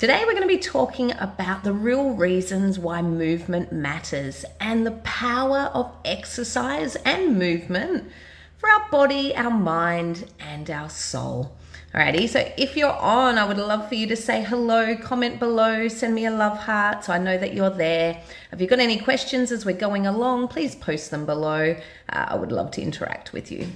Today we're going to be talking about the real reasons why movement matters and the power of exercise and movement for our body, our mind, and our soul. Alrighty, so if you're on, I would love for you to say hello, comment below, send me a love heart so I know that you're there. If you've got any questions as we're going along, please post them below. I would love to interact with you.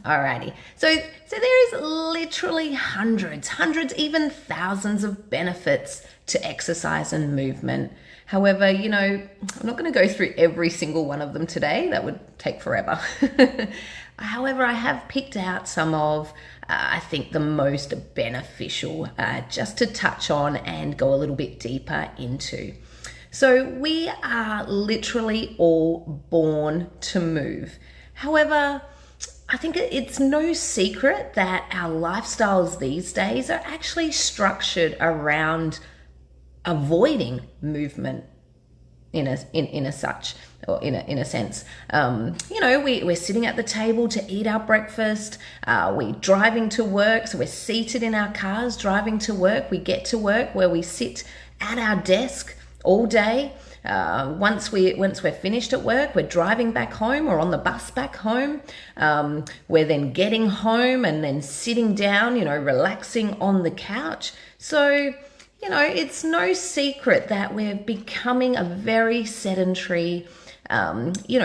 Alrighty, so there is literally hundreds, even thousands of benefits to exercise and movement. However, I'm not going to go through every single one of them today. That would take forever. However, I have picked out some of, I think, the most beneficial just to touch on and go a little bit deeper into. So we are literally all born to move. However, I think it's no secret that our lifestyles these days are actually structured around avoiding movement in a sense. We're sitting at the table to eat our breakfast. We're driving to work, so we're seated in our cars driving to work. We get to work where we sit at our desk all day. Once we're finished at work, we're driving back home or on the bus back home. We're then getting home and then sitting down, relaxing on the couch. So, it's no secret that we're becoming a very sedentary,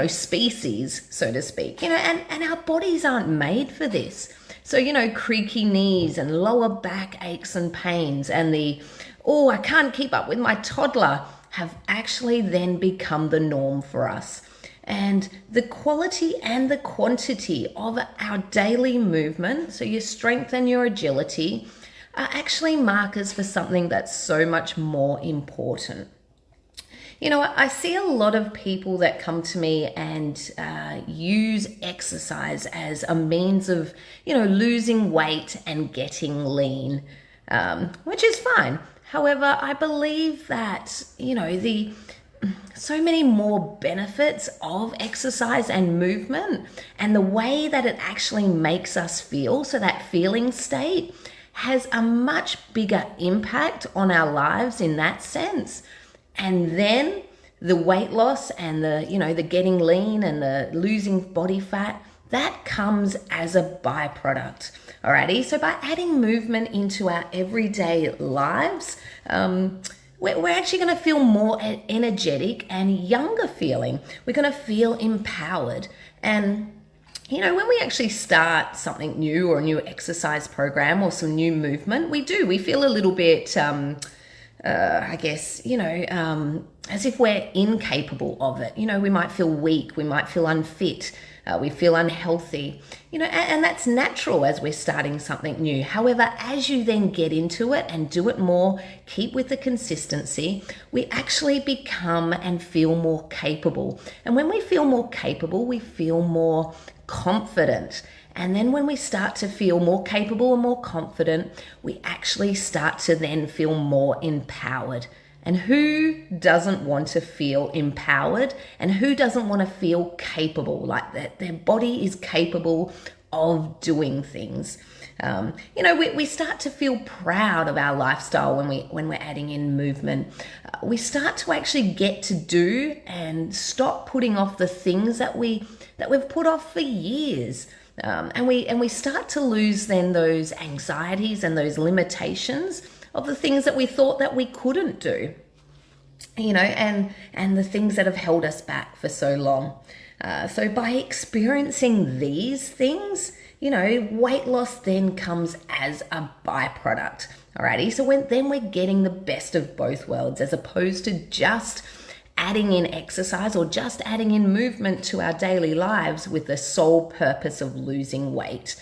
species, so to speak, and our bodies aren't made for this. So, creaky knees and lower back aches and pains and I can't keep up with my toddler have actually then become the norm for us. And the quality and the quantity of our daily movement, so your strength and your agility, are actually markers for something that's so much more important. I see a lot of people that come to me and use exercise as a means of, losing weight and getting lean, which is fine. However, I believe that, so many more benefits of exercise and movement and the way that it actually makes us feel, so that feeling state has a much bigger impact on our lives in that sense. And then the weight loss and the getting lean and the losing body fat, that comes as a byproduct. Alrighty, so by adding movement into our everyday lives, we're actually going to feel more energetic and younger feeling. We're going to feel empowered. And, when we actually start something new or a new exercise program or some new movement, we feel a little bit, as if we're incapable of it. We might feel weak, we might feel unfit. We feel unhealthy, and that's natural as we're starting something new. However, as you then get into it and do it more, keep with the consistency, we actually become and feel more capable. And when we feel more capable, we feel more confident. And then when we start to feel more capable and more confident, we actually start to then feel more empowered. And who doesn't want to feel empowered, and who doesn't want to feel capable, like that their body is capable of doing things? We start to feel proud of our lifestyle when we're adding in movement. We start to actually get to do and stop putting off the things that we've put off for years. And we start to lose then those anxieties and those limitations of the things that we thought that we couldn't do, and the things that have held us back for so long. So by experiencing these things, weight loss then comes as a byproduct. Alrighty, so then we're getting the best of both worlds, as opposed to just adding in exercise or just adding in movement to our daily lives with the sole purpose of losing weight.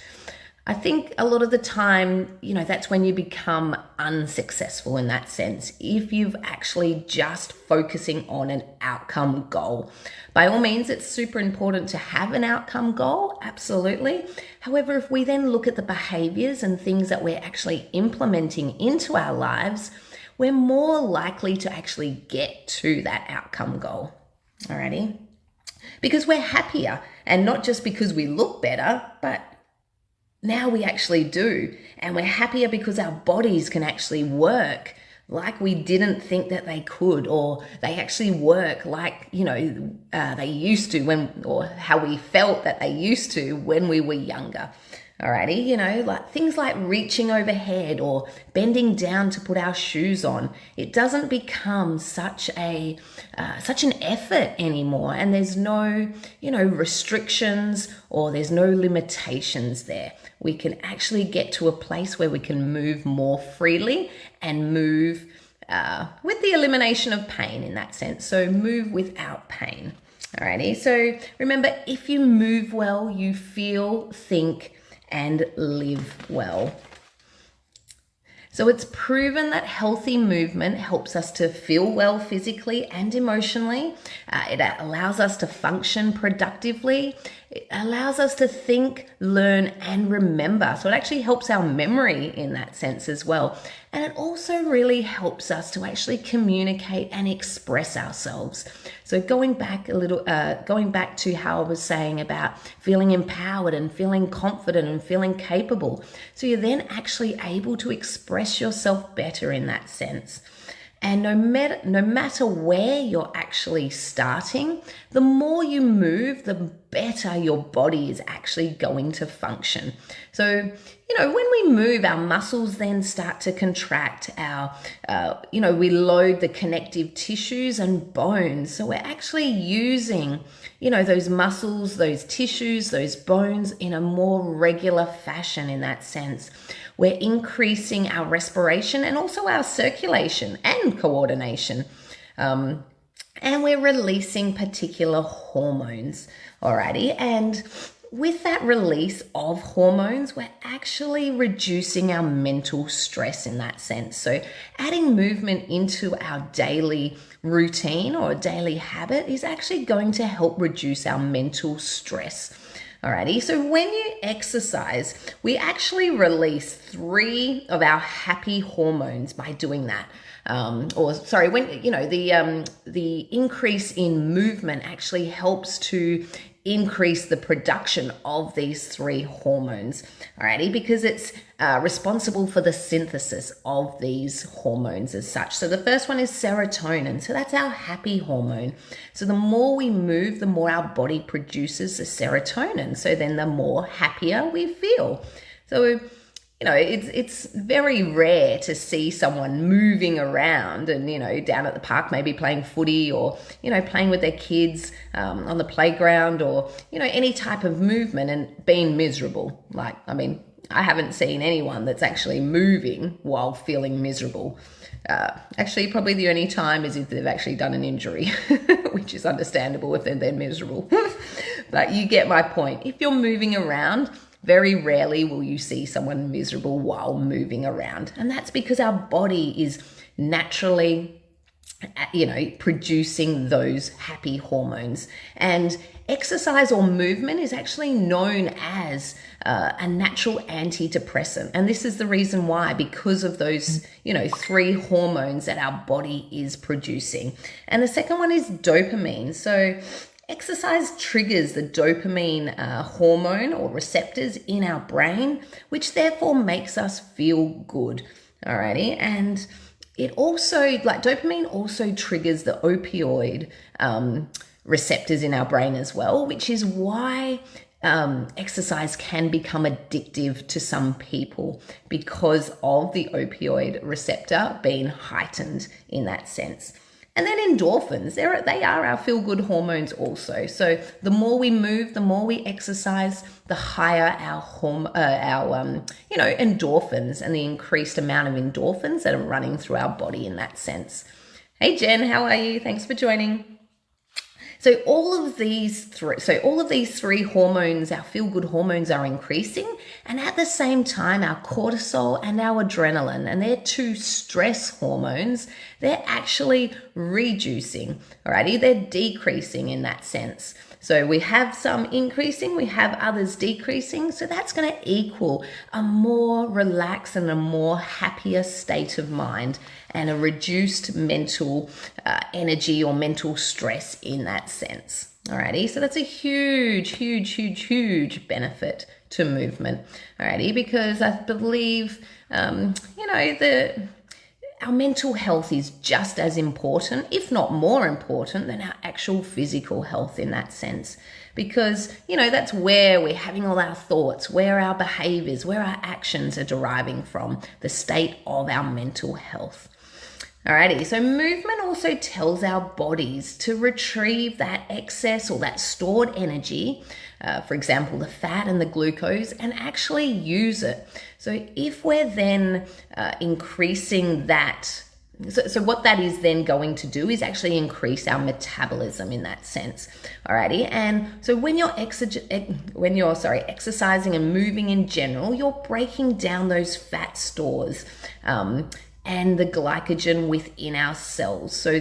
I think a lot of the time, that's when you become unsuccessful in that sense, if you've actually just focusing on an outcome goal. By all means, it's super important to have an outcome goal, absolutely. However, if we then look at the behaviors and things that we're actually implementing into our lives, we're more likely to actually get to that outcome goal. Alrighty? Because we're happier, and not just because we look better, but now we actually do. And we're happier because our bodies can actually work like we didn't think that they could, or they actually work like, they used to or how we felt that they used to when we were younger. Alrighty, like things like reaching overhead or bending down to put our shoes on. It doesn't become such an effort anymore, and there's no, restrictions, or there's no limitations there. We can actually get to a place where we can move more freely and move with the elimination of pain in that sense. So move without pain. Alrighty, so remember, if you move well, you feel, think, and live well. So it's proven that healthy movement helps us to feel well physically and emotionally. It allows us to function productively. It allows us to think, learn, and remember. So it actually helps our memory in that sense as well. And it also really helps us to actually communicate and express ourselves. So going back to how I was saying about feeling empowered and feeling confident and feeling capable. So you're then actually able to express yourself better in that sense. And no matter where you're actually starting, the more you move, the better your body is actually going to function. So, when we move, our muscles then start to contract. We load the connective tissues and bones. So we're actually using, those muscles, those tissues, those bones in a more regular fashion in that sense. We're increasing our respiration and also our circulation and coordination. And we're releasing particular hormones, alrighty? And with that release of hormones, we're actually reducing our mental stress in that sense. So adding movement into our daily routine or daily habit is actually going to help reduce our mental stress. Alrighty, so when you exercise, we actually release 3 of our happy hormones by doing that. The increase in movement actually helps to increase the production of these 3 hormones, alrighty, because it's responsible for the synthesis of these hormones as such. So the first one is serotonin. So that's our happy hormone. So the more we move, the more our body produces the serotonin. So then the more happier we feel. So it's very rare to see someone moving around and, down at the park, maybe playing footy or, playing with their kids on the playground or, any type of movement and being miserable. I haven't seen anyone that's actually moving while feeling miserable. Actually, probably the only time is if they've actually done an injury, which is understandable if they're miserable. But you get my point. If you're moving around, very rarely will you see someone miserable while moving around. And that's because our body is naturally, producing those happy hormones. And exercise or movement is actually known as a natural antidepressant. And this is the reason why, because of those, 3 hormones that our body is producing. And the second one is dopamine. So exercise triggers the dopamine hormone or receptors in our brain, which therefore makes us feel good. Alrighty. And it also, dopamine also triggers the opioid receptors in our brain as well, which is why exercise can become addictive to some people because of the opioid receptor being heightened in that sense. And then endorphins, they are our feel-good hormones also. So the more we move, the more we exercise, the higher our endorphins and the increased amount of endorphins that are running through our body in that sense. Hey Jen, how are you? Thanks for joining. So all of these 3 hormones, our feel-good hormones, are increasing, and at the same time, our cortisol and our adrenaline, and they're 2 stress hormones, they're actually reducing. Alrighty, they're decreasing in that sense. So we have some increasing, we have others decreasing. So that's going to equal a more relaxed and a more happier state of mind and a reduced mental energy or mental stress in that sense. Alrighty, so that's a huge, huge, huge, huge benefit to movement, alrighty, because I believe, our mental health is just as important, if not more important, than our actual physical health in that sense. Because, that's where we're having all our thoughts, where our behaviors, where our actions are deriving from, the state of our mental health. Alrighty, so movement also tells our bodies to retrieve that excess or that stored energy, for example, the fat and the glucose, and actually use it. So if we're then increasing that, so what that is then going to do is actually increase our metabolism in that sense. Alrighty, and so when you're exercising and moving in general, you're breaking down those fat stores and the glycogen within our cells. So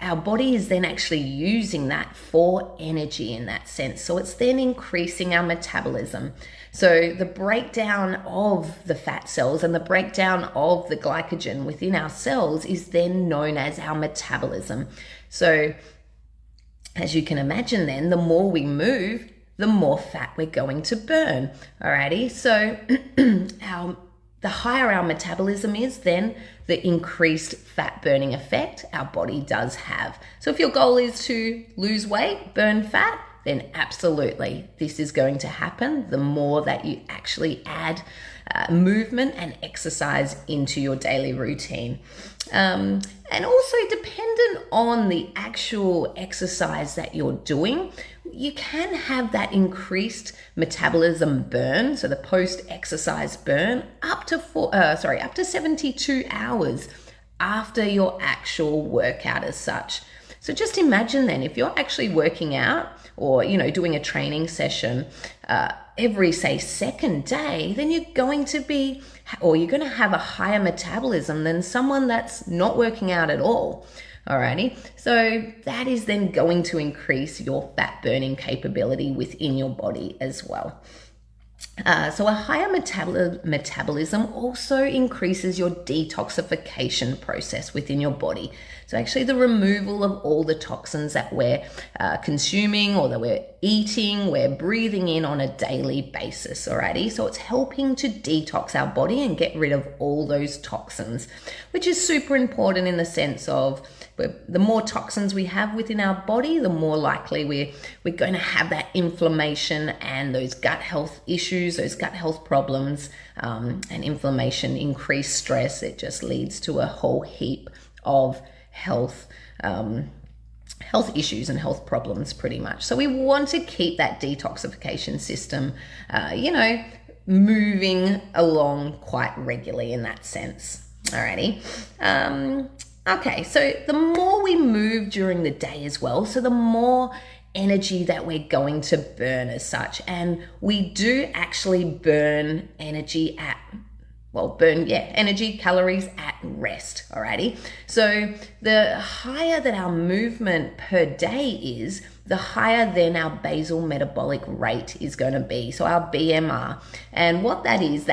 our body is then actually using that for energy in that sense. So it's then increasing our metabolism. So the breakdown of the fat cells and the breakdown of the glycogen within our cells is then known as our metabolism. So as you can imagine then, the more we move, the more fat we're going to burn. Alrighty, so the higher our metabolism is, then the increased fat burning effect our body does have. So if your goal is to lose weight, burn fat, then absolutely this is going to happen the more that you actually add movement and exercise into your daily routine. And also dependent on the actual exercise that you're doing, you can have that increased metabolism burn, so the post-exercise burn, up to 72 hours after your actual workout as such. So just imagine then, if you're actually working out or, doing a training session every, say, second day, then you're going to have a higher metabolism than someone that's not working out at all. Alrighty, so that is then going to increase your fat burning capability within your body as well. So a higher metabolism also increases your detoxification process within your body. So actually the removal of all the toxins that we're consuming or that we're eating, we're breathing in on a daily basis, alrighty? So it's helping to detox our body and get rid of all those toxins, which is super important in the sense of the more toxins we have within our body, the more likely we're going to have that inflammation and those gut health issues, those gut health problems, and inflammation, increased stress. It just leads to a whole heap of health issues and health problems pretty much. So we want to keep that detoxification system, moving along quite regularly in that sense. Alrighty. Okay, so the more we move during the day as well, so the more energy that we're going to burn as such. And we do actually burn energy energy calories at rest, alrighty? So the higher that our movement per day is, the higher then our basal metabolic rate is going to be, so our BMR. And what that is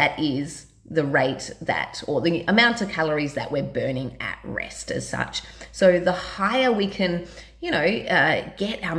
the rate that, or the amount of calories that we're burning at rest as such. So the higher we can, get our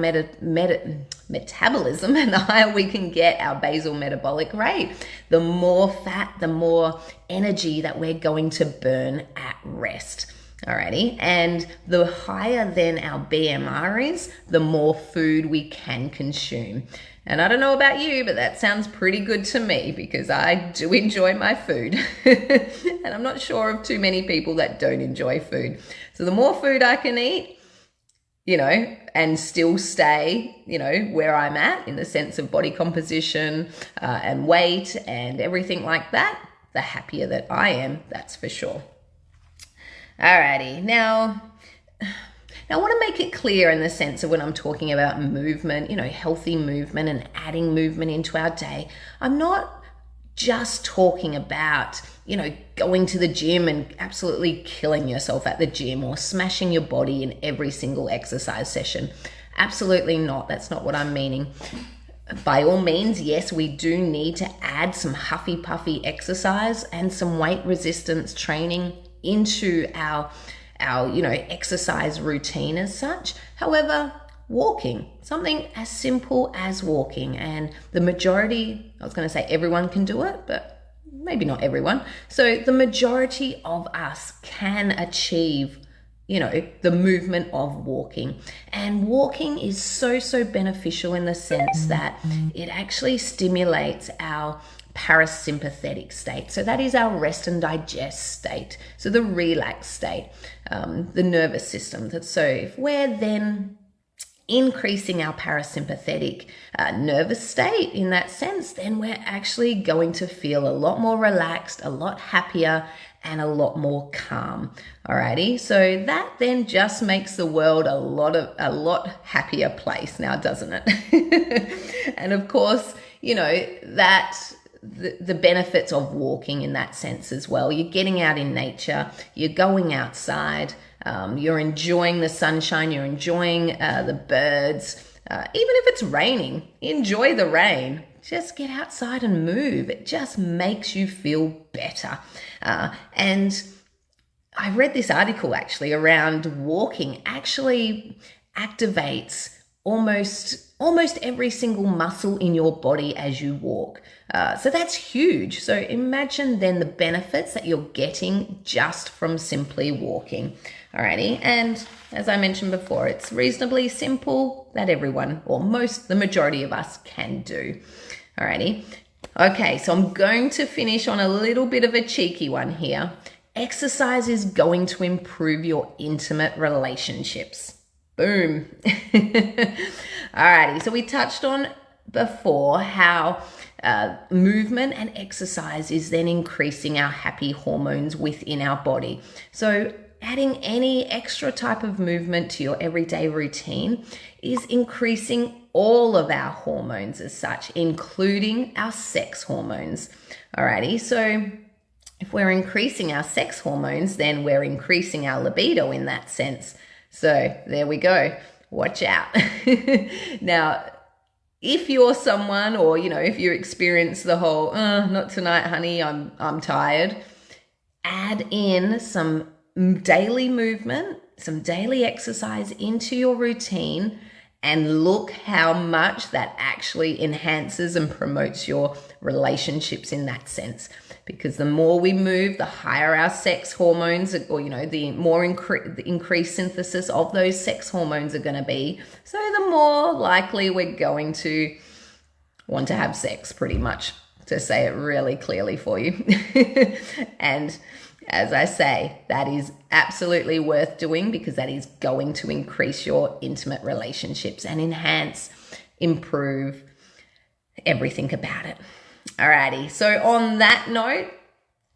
metabolism, and the higher we can get our basal metabolic rate, the more fat, the more energy that we're going to burn at rest. Alrighty, and the higher then our BMR is, the more food we can consume. And I don't know about you, but that sounds pretty good to me because I do enjoy my food. And I'm not sure of too many people that don't enjoy food. So the more food I can eat, and still stay, where I'm at in the sense of body composition and weight and everything like that, the happier that I am, that's for sure. Alrighty, now I want to make it clear in the sense of when I'm talking about movement, healthy movement and adding movement into our day, I'm not just talking about, going to the gym and absolutely killing yourself at the gym or smashing your body in every single exercise session. Absolutely not. That's not what I'm meaning. By all means, yes, we do need to add some huffy puffy exercise and some weight resistance training into our exercise routine as such. However, walking, something as simple as walking. And the majority, I was going to say everyone can do it, but maybe not everyone. So the majority of us can achieve, the movement of walking. And walking is so beneficial in the sense that it actually stimulates our parasympathetic state. So that is our rest and digest state. So the relaxed state, the nervous system. So if we're then increasing our parasympathetic nervous state in that sense, then we're actually going to feel a lot more relaxed, a lot happier, and a lot more calm. Alrighty, so that then just makes the world a lot happier place now, doesn't it? And of course, that the benefits of walking in that sense as well. You're getting out in nature, you're going outside, you're enjoying the sunshine, you're enjoying the birds. Even if it's raining, enjoy the rain. Just get outside and move. It just makes you feel better. And I read this article actually around walking actually activates almost every single muscle in your body as you walk. So that's huge. So imagine then the benefits that you're getting just from simply walking. Alrighty, and as I mentioned before, it's reasonably simple that everyone, or the majority of us can do. Alrighty, okay, so I'm going to finish on a little bit of a cheeky one here. Exercise is going to improve your intimate relationships. Boom. Alrighty, so we touched on before how movement and exercise is then increasing our happy hormones within our body. So adding any extra type of movement to your everyday routine is increasing all of our hormones as such, including our sex hormones. Alrighty, so if we're increasing our sex hormones, then we're increasing our libido in that sense. So there we go. Watch out. Now, if you're someone, or if you experience the whole not tonight honey, I'm tired, add in some daily movement, some daily exercise into your routine, and look how much that actually enhances and promotes your relationships in that sense. Because the more we move, the higher our sex hormones, or the more increased synthesis of those sex hormones are going to be. So the more likely we're going to want to have sex, pretty much, to say it really clearly for you. And as I say, that is absolutely worth doing, because that is going to increase your intimate relationships and enhance, improve everything about it. Alrighty, so on that note,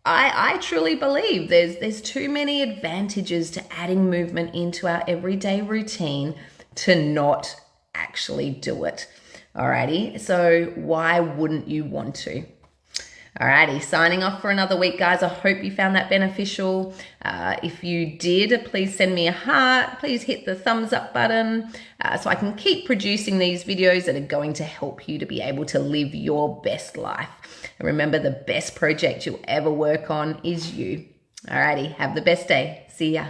I truly believe there's too many advantages to adding movement into our everyday routine to not actually do it. Alrighty, so why wouldn't you want to? Alrighty, signing off for another week, guys. I hope you found that beneficial. If you did, please send me a heart. Please hit the thumbs up button so I can keep producing these videos that are going to help you to be able to live your best life. And remember, the best project you'll ever work on is you. Alrighty, have the best day. See ya.